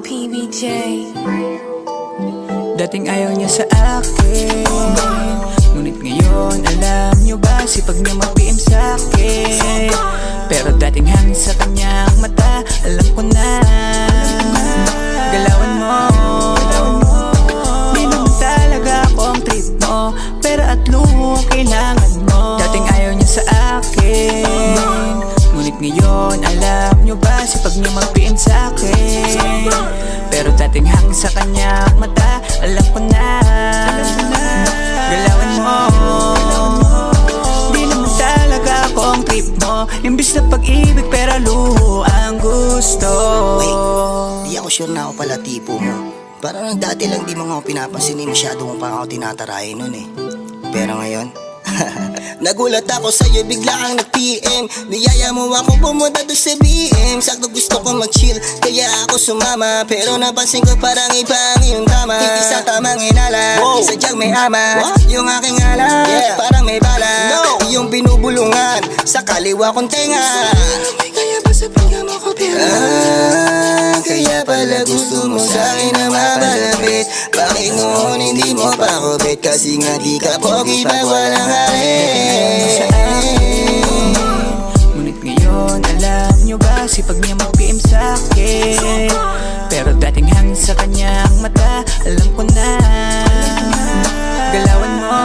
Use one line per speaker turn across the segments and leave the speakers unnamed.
PBJ.
Dating ayaw niya sa akin, ngunit ngayon alam niyo ba, sipag niya mag-PM sa'kin. Pero dating hangin sa kanyang mata, alam ko na. Galawan mo, di naman talaga ako ang trip mo, pero at luho ang kailangan mo. Dating ayaw niya sa akin, ngunit ngayon alam niyo ba, sipag niya mag-PM sa'kin. Pero dating hangin sa kanyang mata, alam ko na. Galawan mo, di naman talaga ako ang trip mo. Imbis na pag-ibig pero luho ang gusto.
Wait, di ako sure na ako pala tipo mo. Parang dati lang di mo nga ako pinapansin, masyado mo pa ako tinatarayan nun eh. Pero ngayon, nagulat ako sa'yo, bigla kang nag-PM. Niyaya mo ako pumunta doon sa BM. Sakto gusto ko mag-chill, kaya ako sumama. Pero napansin ko parang iba ang iyong tama. Hindi sa tamang inala, sadyang may ama. Yung aking alam, parang may bala. Yung binubulungan sa kaliwa kong tenga. Kaya ba sa bigyan mo ko pera? Kaya pala gusto mo sa'kin na mabalapit. Bakit noon hindi mo pa ko bet? Kasi nga di ka pogi pag walang halit.
Ngunit ngayon alam niyo ba, sipag niya mag-PM sa'kin. Pero dating hangin sa kanyang mata, alam ko na. Galawan mo,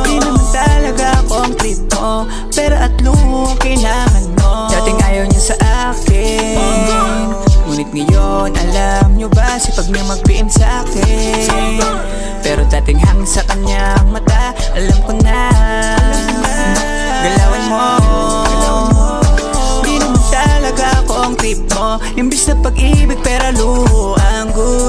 di naman talaga ako ang trip mo, pero at luho ang kailangan mo. Dating ayaw niya sa akin, ngunit ngayon alam niyo ba, sipag niya mag-PM sa'kin. Pero dating hangin sa kanyang mata, alam ko na. Galawan mo, di naman talaga ako ang trip mo. Imbis na pag-ibig pero luho ang gusto.